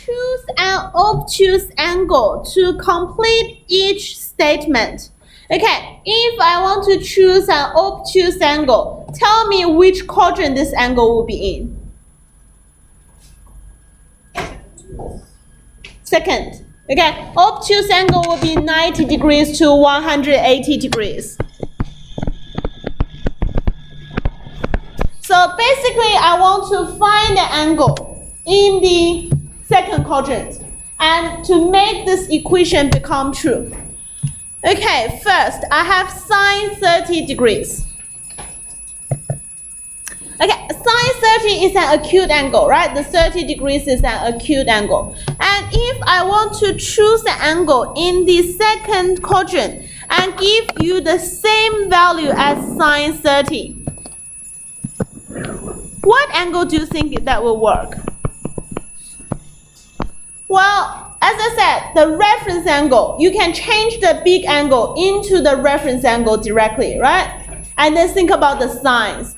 choose an obtuse angle to complete each statement. Okay, if I want to choose an obtuse angle, tell me which quadrant this angle will be in. Second. Okay, obtuse angle will be 90 degrees to 180 degrees. So basically, I want to find the angle in the second quadrant and to make this equation become true. Okay, first, I have sine 30 degrees. Okay, sine 30 is an acute angle, right? The 30 degrees is an acute angle. And if I want to choose the angle in the second quadrant and give you the same value as sine 30, what angle do you think that will work? Well, as I said, the reference angle, you can change the big angle into the reference angle directly, right? And then think about the sines.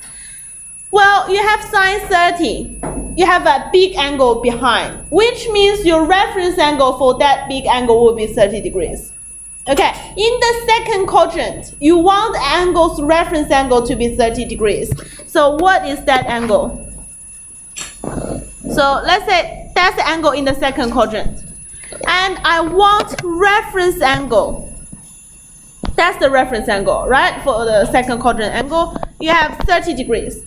Well, you have sine 30. You have a big angle behind, which means your reference angle for that big angle will be 30 degrees. Okay, in the second quadrant, you want the angle's reference angle to be 30 degrees. So what is that angle? So let's say that's the angle in the second quadrant. And I want reference angle. That's the reference angle, right? For the second quadrant angle, you have 30 degrees.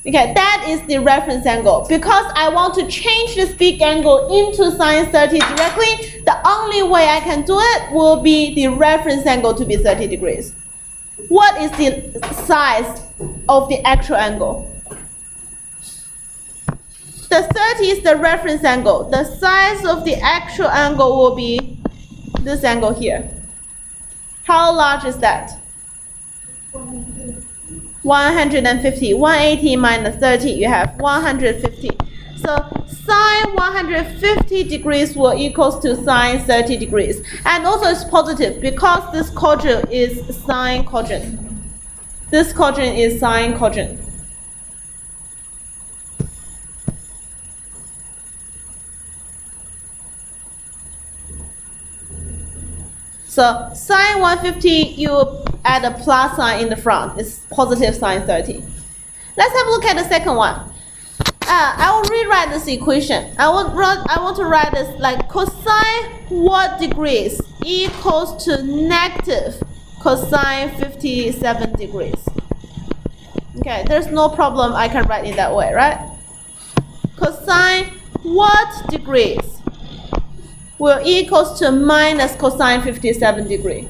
Okay, that is the reference angle. Because I want to change this big angle into sine 30 directly, the only way I can do it will be the reference angle to be 30 degrees. What is the size of the actual angle? The 30 is the reference angle. The size of the actual angle will be this angle here. How large is that? 150. 180 minus 30, you have 150. So sine 150 degrees will equals to sine 30 degrees. And also it's positive because this quadrant is sine quadrant. This quadrant is sine quadrant. So sine 150, you add a plus sign in the front. It's positive sine 30. Let's have a look at the second one. I will rewrite this equation. I want to write this like cosine what degrees equals to negative cosine 57 degrees. Okay, there's no problem. I can write it that way, right? Cosine what degrees will equals to minus cosine 57 degree.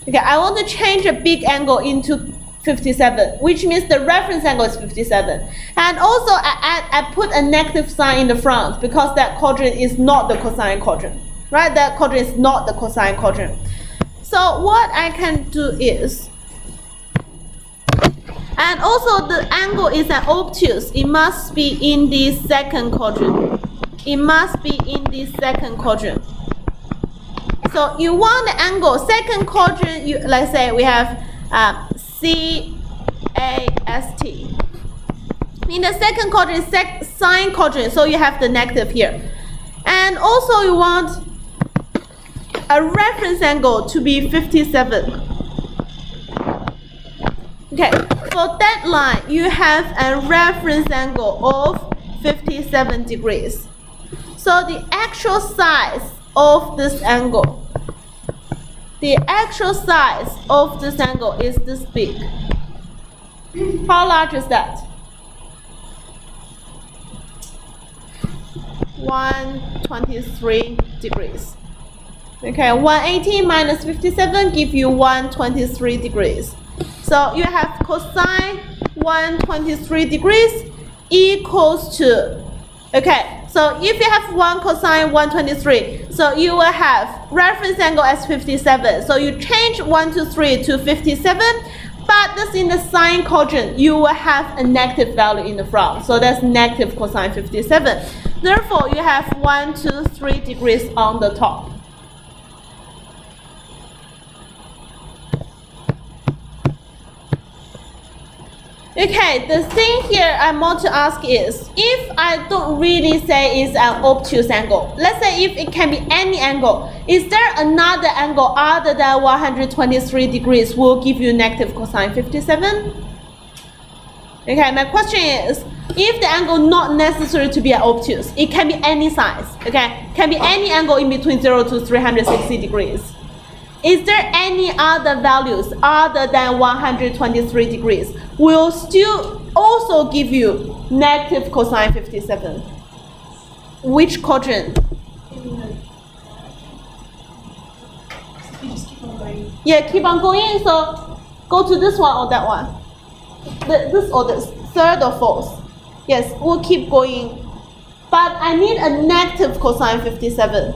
Okay, I want to change a big angle into 57, which means the reference angle is 57. And also I put a negative sign in the front because that quadrant is not the cosine quadrant, right? That quadrant is not the cosine quadrant. So what I can do is, and also the angle is an obtuse. It must be in the second quadrant. It must be in the second quadrant. So you want the angle, second quadrant, let's say we have CAST. In the second quadrant, sine quadrant, so you have the negative here. And also you want a reference angle to be 57. Okay, for that line, you have a reference angle of 57 degrees. So the actual size of this angle, is this big. How large is that? 123 degrees. Okay, 180 minus 57 give you 123 degrees. So you have cosine 123 degrees equals to, okay, so if you have 1 cosine 123, so you will have reference angle as 57. So you change 123 to 57, but this in the sine quadrant, you will have a negative value in the front. So that's negative cosine 57. Therefore, you have 123 degrees on the top. Okay, the thing here I want to ask is, if I don't really say it's an obtuse angle, let's say if it can be any angle, is there another angle other than 123 degrees will give you negative cosine 57? Okay, my question is, if the angle not necessary to be an obtuse, it can be any size, okay? Can be any angle in between 0 to 360 degrees. Is there any other values other than 123 degrees will still also give you negative cosine 57? Which quadrant? You just keep on going. Yeah, keep on going. So go to this one or that one. This or this, third or fourth. Yes, we'll keep going. But I need a negative cosine 57.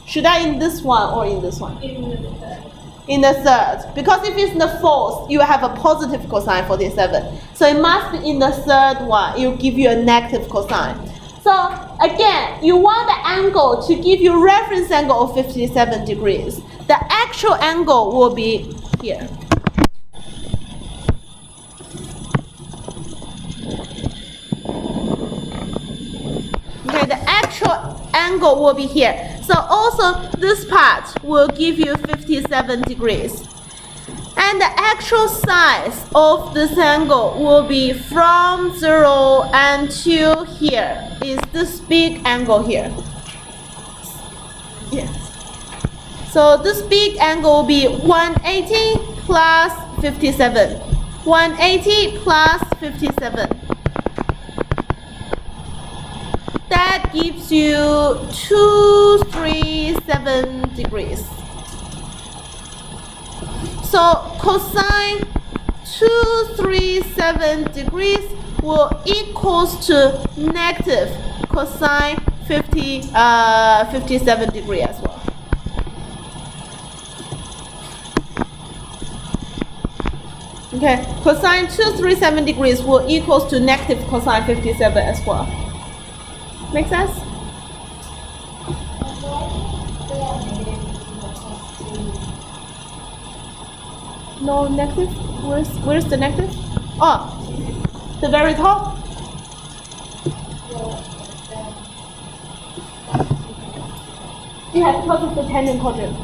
Should I in this one or in this one? In the third. In the third. Because if it's in the fourth, you have a positive cosine 47. So it must be in the third one. It will give you a negative cosine. So again, you want the angle to give you reference angle of 57 degrees. The actual angle will be here. Okay, the actual angle will be here. So also this part will give you 57 degrees. And the actual size of this angle will be from 0 until here is this big angle here. Yeah. So this big angle will be 180 plus 57. 180 plus 57. That gives you 237 degrees. So cosine 237 degrees will equals to negative cosine 57 degree as well. Okay, cosine 237 degrees will equals to negative cosine 57 as well. Make sense? No negative? Where's the negative? Oh, the very top? Yeah, because of the tangent quadrant.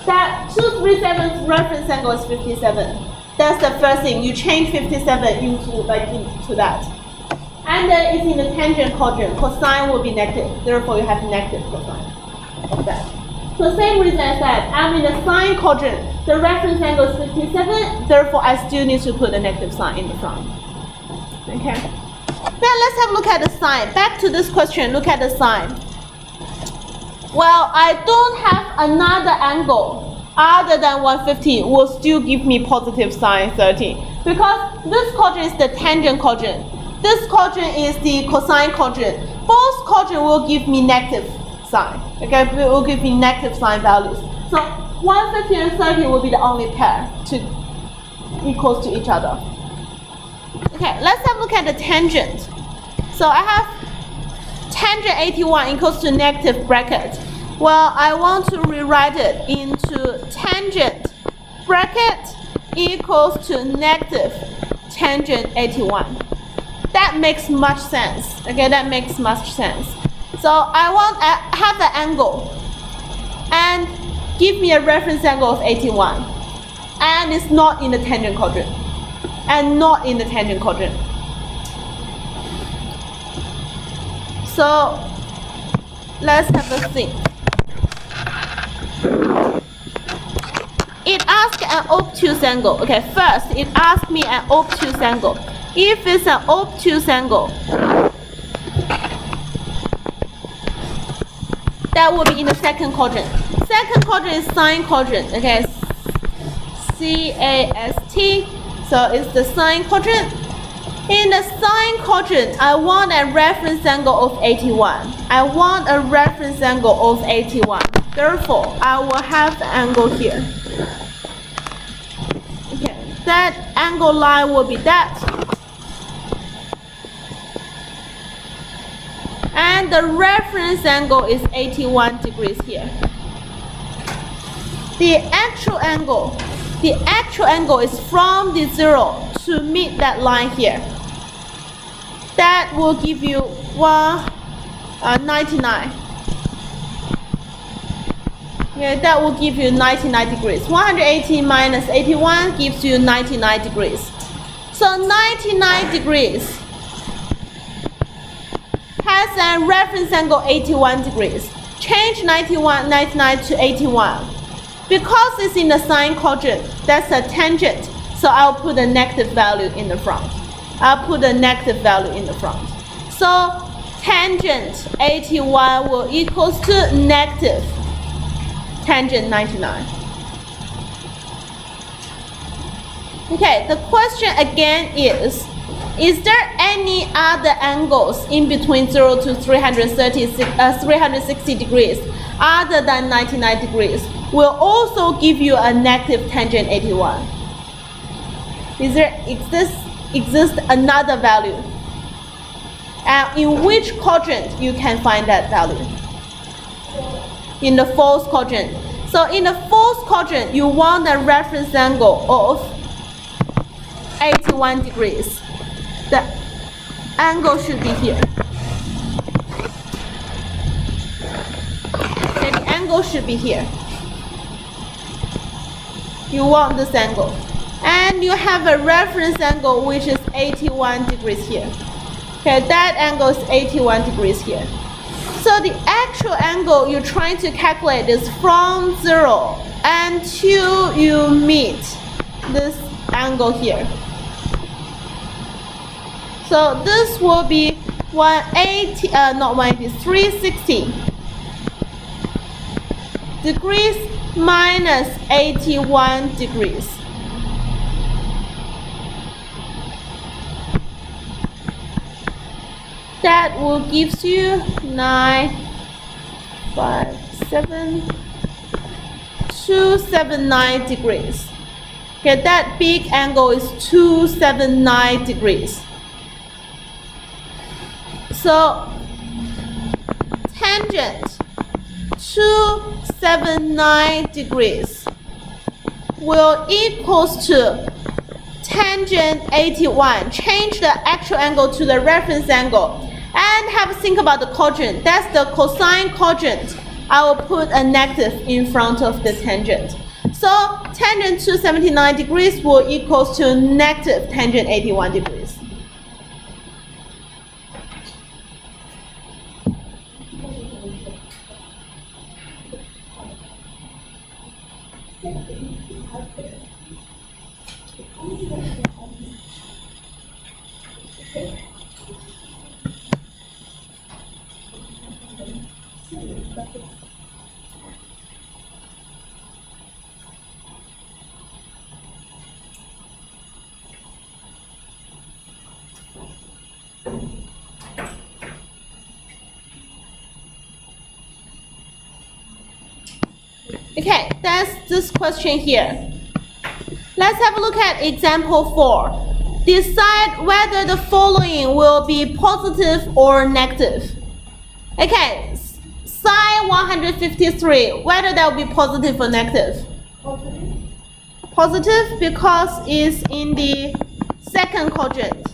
That 237's reference angle is 57. That's the first thing. You change 57 into that. And then it's in the tangent quadrant. Cosine will be negative. Therefore, you have negative cosine of that. So same reason as that. I'm in the sine quadrant. The reference angle is 57. Therefore, I still need to put a negative sign in the front. Okay. Now let's have a look at the sine. Back to this question. Look at the sine. Well, I don't have another angle other than 150 will still give me positive sine 30 because this quadrant is the tangent quadrant. This quadrant is the cosine quadrant. Both quadrant will give me negative sign. Okay, it will give me negative sign values. So 150 and 30 will be the only pair to equals to each other. Okay, let's have a look at the tangent. So I have tangent 81 equals to negative bracket. Well, I want to rewrite it into tangent bracket equals to negative tangent 81. That makes much sense. Okay, that makes much sense. So I want to have the angle and give me a reference angle of 81. And it's not in the tangent quadrant. And not in the tangent quadrant. So let's have a think. It asks an obtuse angle. Okay, first it asks me an obtuse angle. If it's an obtuse angle, that will be in the second quadrant. Second quadrant is sine quadrant. Okay, CAST. So it's the sine quadrant. In the sine quadrant, I want a reference angle of 81. I want a reference angle of 81. Therefore, I will have the angle here. Okay, that angle line will be that. And the reference angle is 81 degrees here. The actual angle the actual angle is from the 0 to meet that line here. That will give you 99. Okay, that will give you 99 degrees. 180 minus 81 gives you 99 degrees. So 99 degrees has a reference angle 81 degrees. Change 99 to 81. Because it's in the sine quadrant, that's a tangent. So I'll put a negative value in the front. I'll put a negative value in the front. So tangent 81 will equals to negative tangent 99. Okay, the question again is there any other angles in between 0 to 360 degrees other than 99 degrees will also give you a negative tangent 81? Exist another value? And in which quadrant you can find that value? In the fourth quadrant. So in the fourth quadrant, you want a reference angle of 81 degrees. The angle should be here. Okay, the angle should be here. You want this angle. And you have a reference angle which is 81 degrees here. Okay, that angle is 81 degrees here. So the actual angle you're trying to calculate is from 0 until you meet this angle here. So this will be 360 degrees minus 81 degrees. That will give you 279 degrees. Okay, that big angle is 279 degrees. So tangent 279 degrees will equals to tangent 81. Change the actual angle to the reference angle. And have a think about the quadrant. That's the cosine quadrant. I will put a negative in front of the tangent. So tangent 279 degrees will equals to negative tangent 81 degrees. Okay, that's this question here. Let's have a look at example 4. Decide whether the following will be positive or negative. Okay, sine 153, whether that will be positive or negative. Positive because it's in the second quadrant.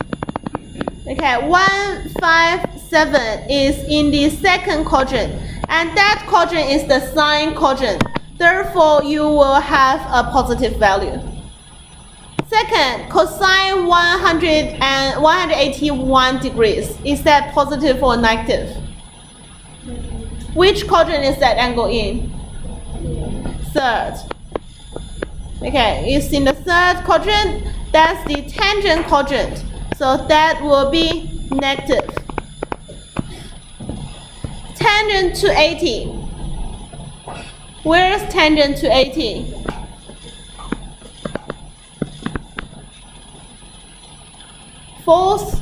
Okay, 157 is in the second quadrant, and that quadrant is the sine quadrant. Therefore, you will have a positive value. Second, cosine 181 degrees. Is that positive or negative? Which quadrant is that angle in? Third. Okay, it's in the third quadrant. That's the tangent quadrant. So that will be negative. Tangent to 80. Where's tangent to 80? Fourth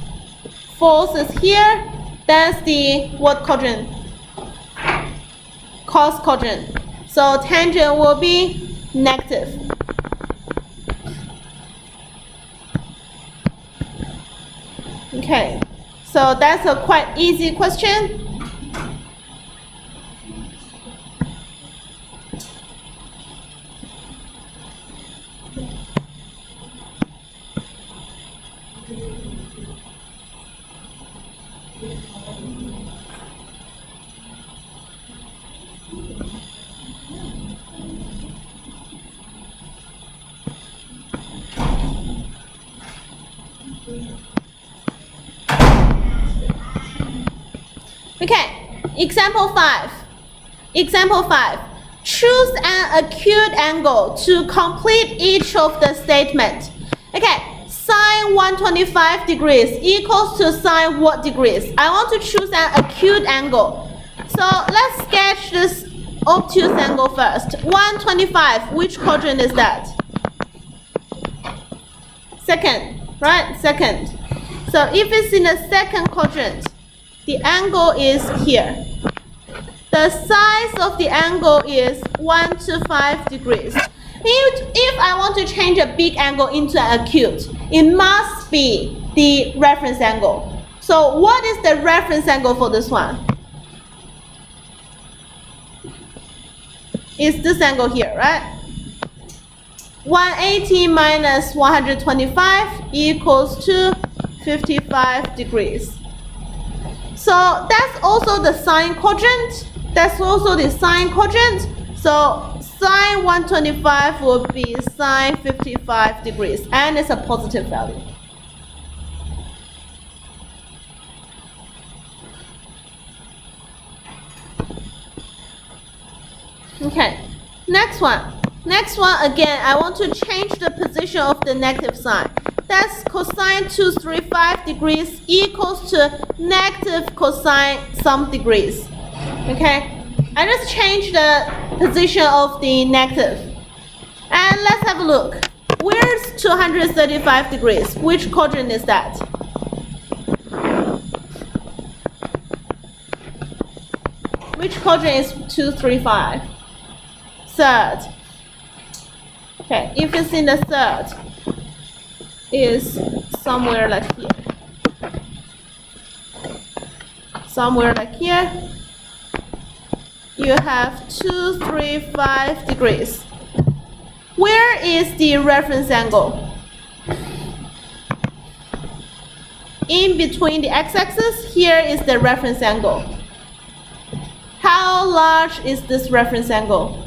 is here. That's the what quadrant? Cos quadrant. So tangent will be negative. Okay, so that's a quite easy question. Okay, example 5. Example 5. Choose an acute angle to complete each of the statement. Okay, sine 125 degrees equals to sine what degrees? I want to choose an acute angle. So let's sketch this obtuse angle first. 125, which quadrant is that? Second, right? Second. So if it's in the second quadrant, the angle is here. The size of the angle is 125 degrees. If I want to change a big angle into an acute, it must be the reference angle. So what is the reference angle for this one? It's this angle here, right? 180 minus 125 equals to 55 degrees. So that's also the sine quadrant. That's also the sine quadrant. So sine 125 will be sine 55 degrees, and it's a positive value. Okay, next one. Next one, again, I want to change the position of the negative sign. That's cosine 235 degrees equals to negative cosine some degrees. Okay, I just changed the position of the negative. And let's have a look. Where's 235 degrees? Which quadrant is that? Which quadrant is 235? Third. Okay, if it's in the third, is somewhere like here. Somewhere like here. You have 235 degrees. Where is the reference angle? In between the x-axis, here is the reference angle. How large is this reference angle?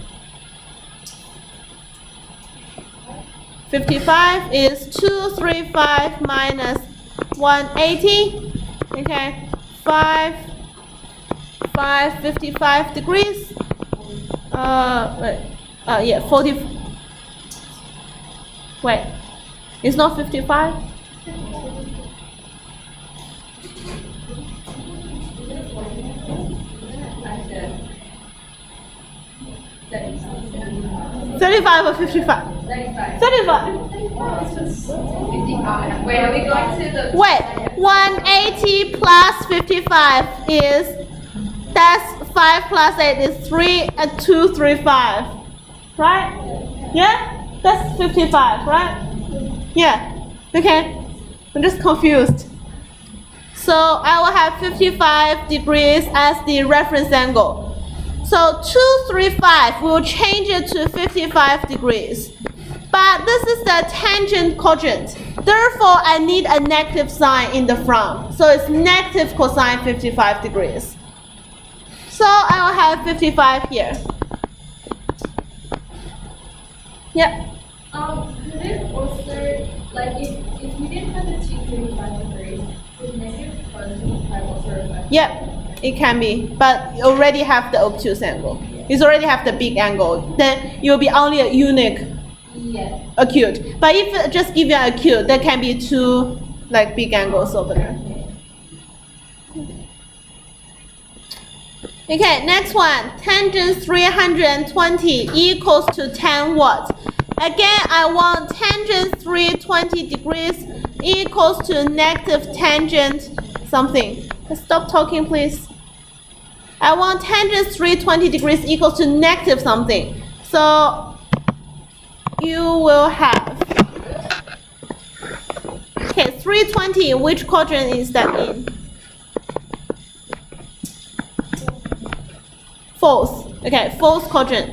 55 is 235 minus 180. Okay, 55 degrees. Yeah, 40. Wait, it's not 55. 35 or 55? 35. 55. Wait, are we going to the... Wait, 180 plus 55 is, that's 5 plus 8 is 3 and 235. Right? Yeah? That's 55, right? Yeah. Okay. I'm just confused. So I will have 55 degrees as the reference angle. So 235, we will change it to 55 degrees. But this is the tangent quadrant. Therefore, I need a negative sign in the front. So it's negative cosine 55 degrees. So I will have 55 here. Yeah. Could it also, like, if you didn't have the 235 degrees, would negative cosine also reflect? Yeah. It can be, but you already have the obtuse angle. You already have the big angle. Then you'll be only a unique acute. But if it just give you an acute, there can be two like big angles over there. Okay, next one. Tangent 320 equals to 10 what? Again, I want tangent 320 degrees equals to negative tangent something. Stop talking, please. I want tangent 320 degrees equals to negative something. So you will have, okay, 320, which quadrant is that in? Fourth. Okay, fourth quadrant.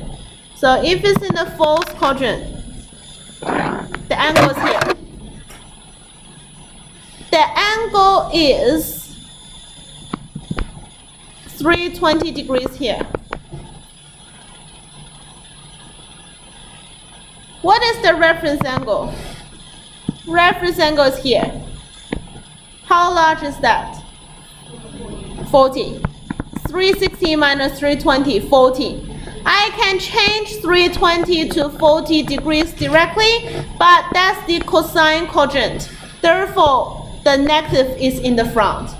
So if it's in the fourth quadrant, the angle is here. The angle is 320 degrees here. What is the reference angle? Reference angle is here. How large is that? 40. 360 minus 320, 40. I can change 320 to 40 degrees directly, but that's the cosine quadrant. Therefore, the negative is in the front.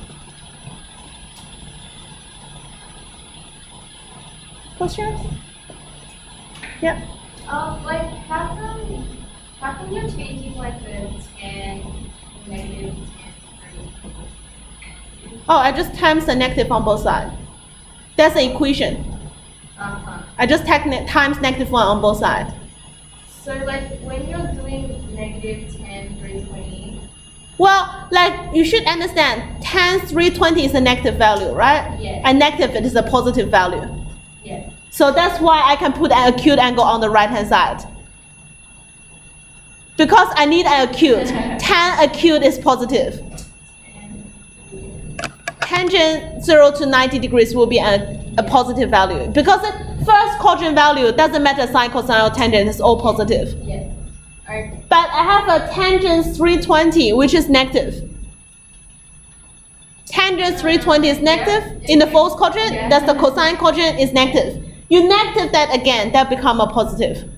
Questions? Yeah. Like how come you're changing like the tan, negative tan? Oh, I just times the negative on both sides. That's the equation. I just times negative 1 on both sides. So like when you're doing negative tan 320. Well, like you should understand, tan 320 is a negative value, right? Yeah. And negative is a positive value. Yeah. So that's why I can put an acute angle on the right hand side. Because I need an acute. Tan acute is positive. Tangent 0 to 90 degrees will be a positive value. Because the first quadrant value doesn't matter sine, cosine, or tangent, it's all positive. Yeah. Alright. But I have a tangent 320, which is negative. Tangent 320 is negative in the fourth quadrant. Yeah. That's the cosine quadrant is negative. You negative that again, that become a positive.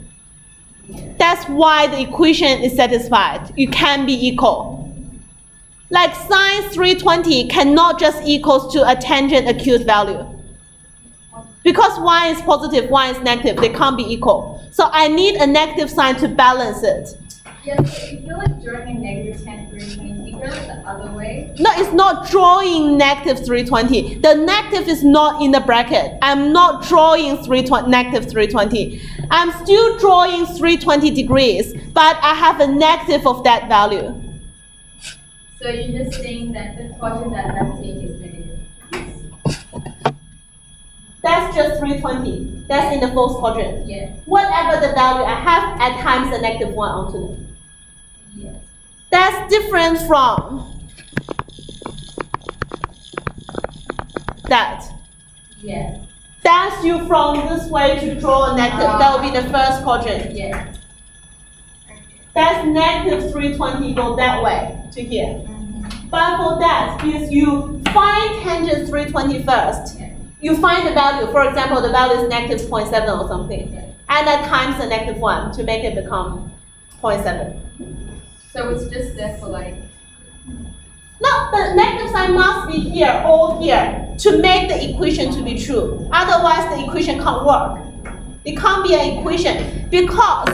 That's why the equation is satisfied. You can be equal. Like sine 320 cannot just equals to a tangent acute value. Because y is positive, y is negative, they can't be equal. So I need a negative sign to balance it. Yes, but you feel like drawing a negative tan 320, you go like the other way. No, it's not drawing negative 320. The negative is not in the bracket. I'm not drawing negative 320. I'm still drawing 320 degrees, but I have a negative of that value. So you're just saying that the quadrant that I'm taking is negative. That's just 320. That's in the fourth quadrant. Yeah. Whatever the value I have, I times the negative 1 onto it. Yes. That's different from that. Yeah. That's you from this way to draw a negative. That will be the first quadrant. Yeah. That's negative 320 go that way to here. But for that, is you find tangent 320 first. Yeah. You find the value. For example, the value is negative 0.7 or something. Yeah. And then times the negative 1 to make it become 0.7. So it's just there for like. No, the negative sign must be here, all here, to make the equation to be true. Otherwise, the equation can't work. It can't be an equation because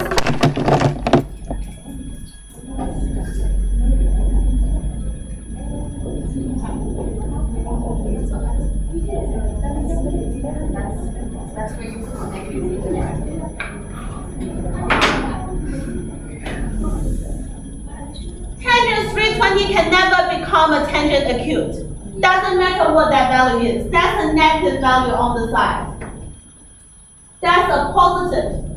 That's where you put negative. tangent 320 can never become a tangent acute. Doesn't matter what that value is. That's a negative value on the side. That's a positive.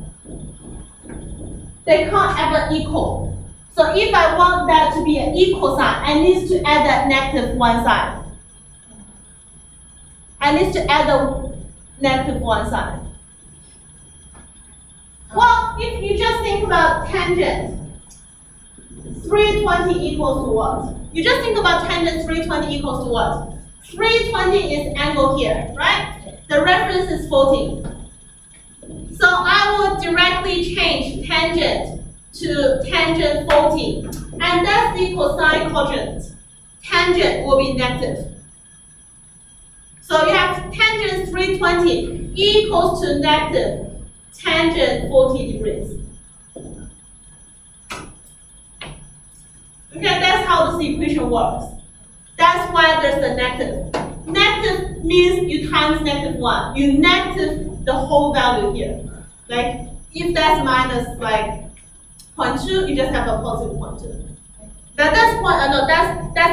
They can't ever equal. So if I want that to be an equal sign, I need to add that negative 1 side. I need to add the negative 1 side. Well, if you just think about tangent, 320 equals to what? You just think about tangent 320 equals to what? 320 is angle here, right? The reference is 40. So I will directly change tangent to tangent 40. And that's the cosine quadrant. Tangent will be negative. So you have tangent 320 equals to negative tangent 40 degrees. Okay, that's how this equation works. That's why there's a negative. Negative means you times negative 1. You negative the whole value here. Like, if that's minus like 0.2, you just have a positive 0.2. That's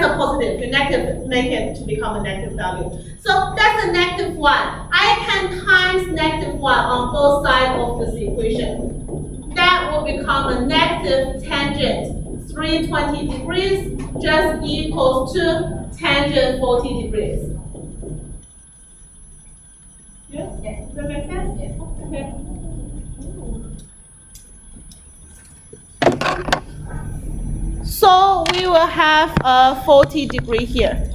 a positive. You negative make it to become a negative value. So that's a negative 1. I can times negative 1 on both sides of this equation. That will become a negative tangent 320 degrees just equals to tangent 40 degrees. Yes? Yeah. Does that make sense? Yeah. Okay. So we will have a 40 degree here.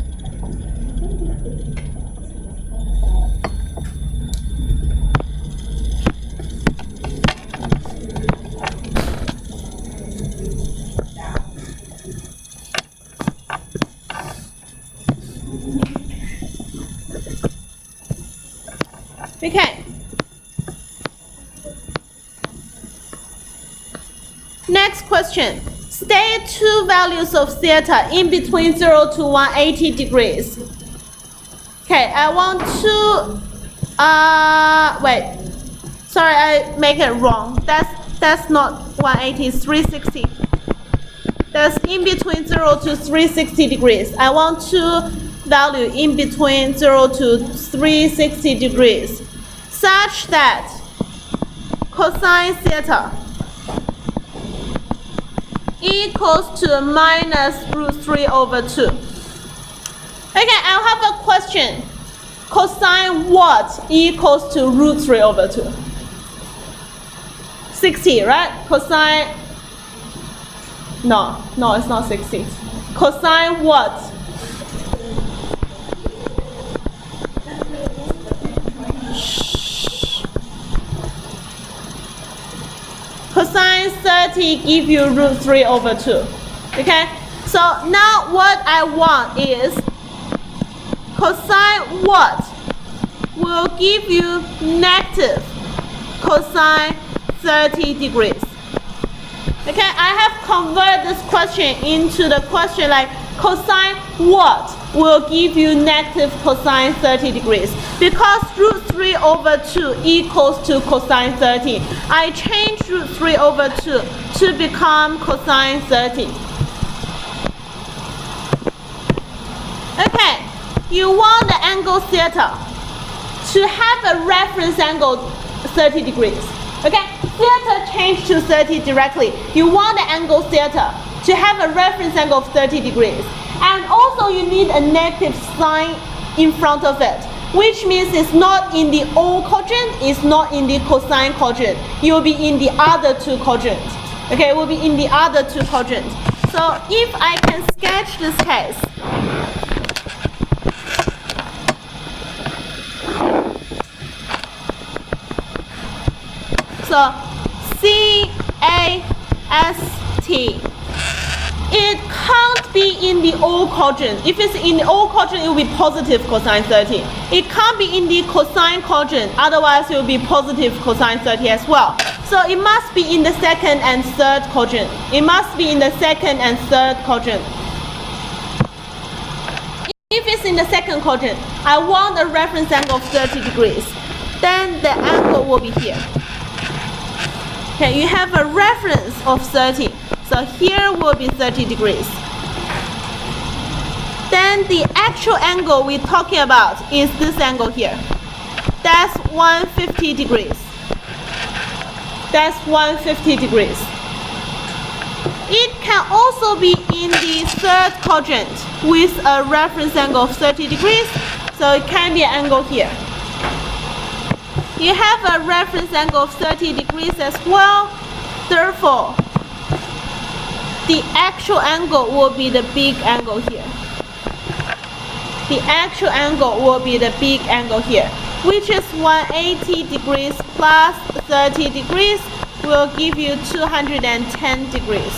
Okay. Next question. State two values of theta in between 0 to 180 degrees. Okay, I want to, wait. Sorry, I make it wrong. That's not 180, it's 360. That's in between 0 to 360 degrees. I want two value in between 0 to 360 degrees, such that cosine theta equals to minus root 3 over 2. Okay, I'll have a question. Cosine what equals to root 3 over 2? 60, right? Cosine, no, it's not 60. Cosine what? Cosine 30 give you root 3 over 2. Okay? So now what I want is cosine what will give you negative cosine 30 degrees. Okay, I have converted this question into the question like cosine what will give you negative cosine 30 degrees. Because root 3 over 2 equals to cosine 30, I change root 3 over 2 to become cosine 30. Okay, you want the angle theta to have a reference angle 30 degrees. Okay, theta changed to 30 directly. You want the angle theta to have a reference angle of 30 degrees. And also you need a negative sign in front of it, which means it's not in the O quadrant, it's not in the cosine quadrant. It will be in the other two quadrants. Okay, it will be in the other two quadrants. So if I can sketch this case, so CAST, it can't be in the O quadrant. If it's in the O quadrant, it will be positive cosine 30. It can't be in the cosine quadrant, otherwise it will be positive cosine 30 as well. So it must be in the second and third quadrant. It must be in the second and third quadrant. If it's in the second quadrant, I want a reference angle of 30 degrees. Then the angle will be here. Okay, you have a reference of 30. So here will be 30 degrees. Then the actual angle we're talking about is this angle here. That's 150 degrees. That's 150 degrees. It can also be in the third quadrant with a reference angle of 30 degrees. So it can be an angle here. You have a reference angle of 30 degrees as well. Therefore, the actual angle will be the big angle here. The actual angle will be the big angle here, which is 180 degrees plus 30 degrees will give you 210 degrees.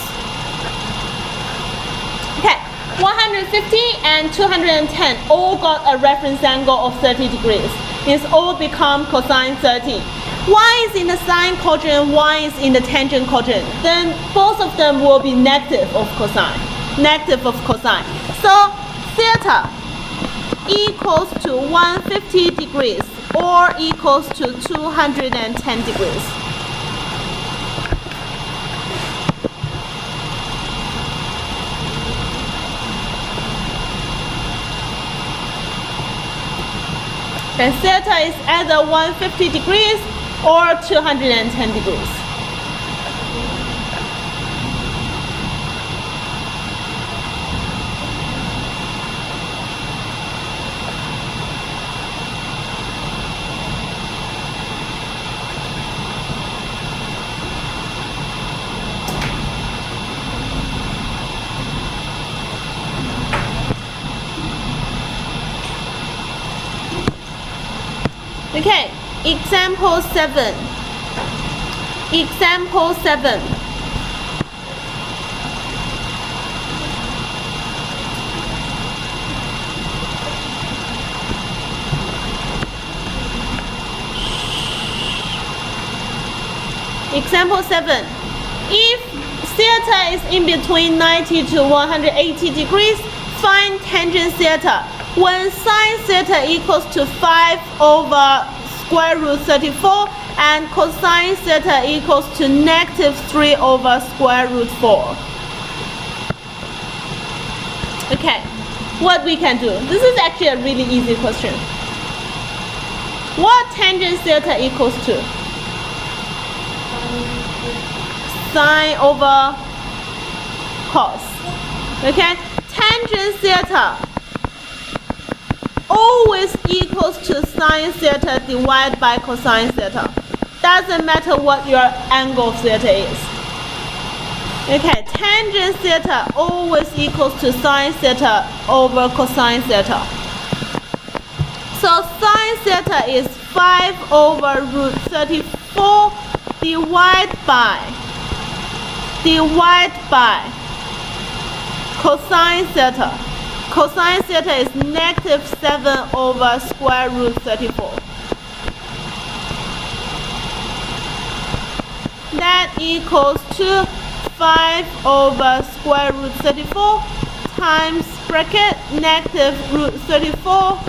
Okay, 150 and 210 all got a reference angle of 30 degrees. It's all become cosine 30. One is in the sine quadrant, one is in the tangent quadrant. Then both of them will be negative of cosine. Negative of cosine. So theta equals to 150 degrees or equals to 210 degrees. And theta is either 150 degrees or 210 degrees. Okay, example 7. Example 7. Example 7. If theta is in between 90 to 180 degrees, find tangent theta when sine theta equals to 5 over square root 34 and cosine theta equals to negative 3 over square root 4. Okay, what we can do? This is actually a really easy question. What tangent theta equals to? Sine over cos. Okay, tangent theta always equals to sine theta divided by cosine theta. Doesn't matter what your angle of theta is. Okay, tangent theta always equals to sine theta over cosine theta. So sine theta is 5 over root 34 divided by cosine theta. Cosine theta is negative 7 over square root 34. That equals to 5 over square root 34 times bracket negative root 34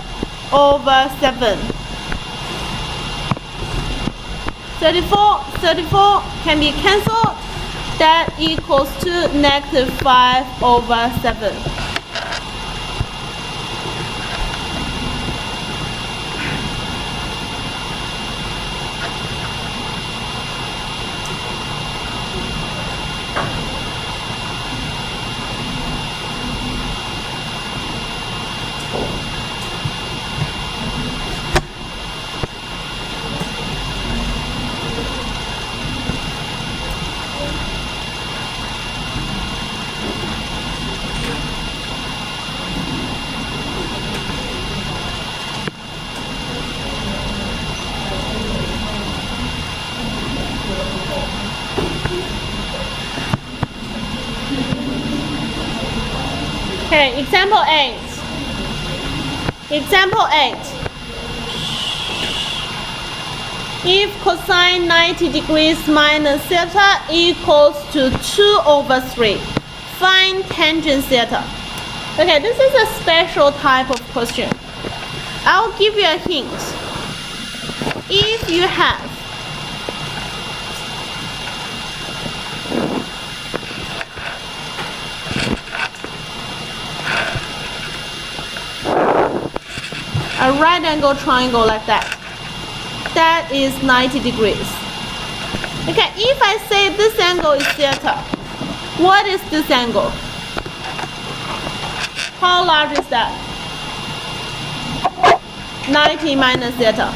over 7. 34 can be cancelled. That equals to negative 5 over 7. Okay, example 8. Example 8. If cosine 90 degrees minus theta equals to 2 over 3, find tangent theta. Okay, this is a special type of question. I'll give you a hint. If you have a right angle triangle like that, that is 90 degrees. Okay, if I say this angle is theta, what is this angle? How large is that? 90 minus theta.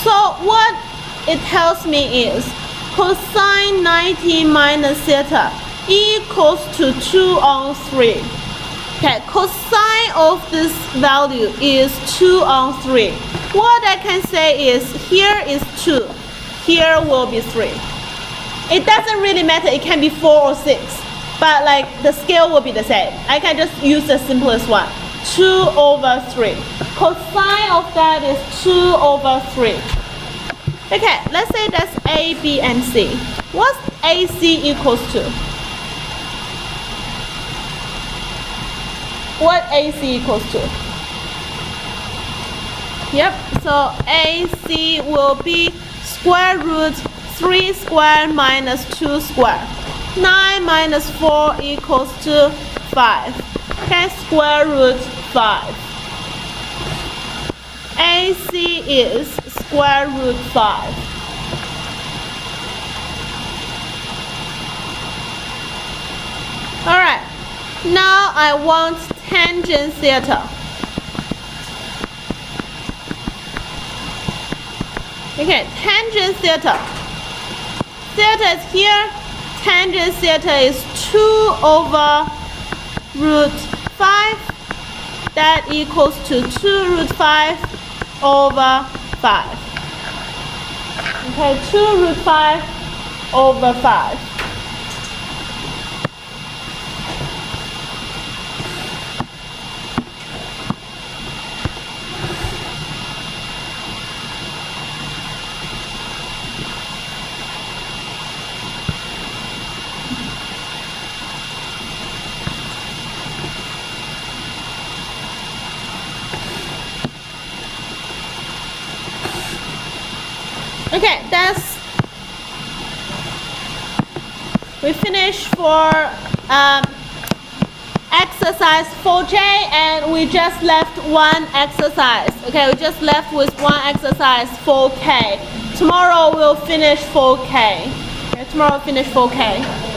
So what it tells me is cosine 90 minus theta equals to 2 on 3. Okay, cosine of this value is 2 on 3. What I can say is here is 2, here will be 3. It doesn't really matter, it can be 4 or 6, but like the scale will be the same. I can just use the simplest one, 2 over 3. Cosine of that is 2 over 3. Okay, let's say that's A, B, and C. What's AC equals to? What AC equals to? Yep, so AC will be square root 3 squared minus 2 squared. 9 minus 4 equals to 5. Okay, square root 5. AC is square root 5. Alright, now I want tangent theta. Okay, tangent theta. Theta is here. Tangent theta is 2 over root 5. That equals to 2 root 5 over 5. Okay, 2 root 5 over 5. Okay, we finished for exercise 4J, and we just left one exercise. Okay, we just left with one exercise 4K. Tomorrow we'll finish 4K. Okay, tomorrow we'll finish 4K.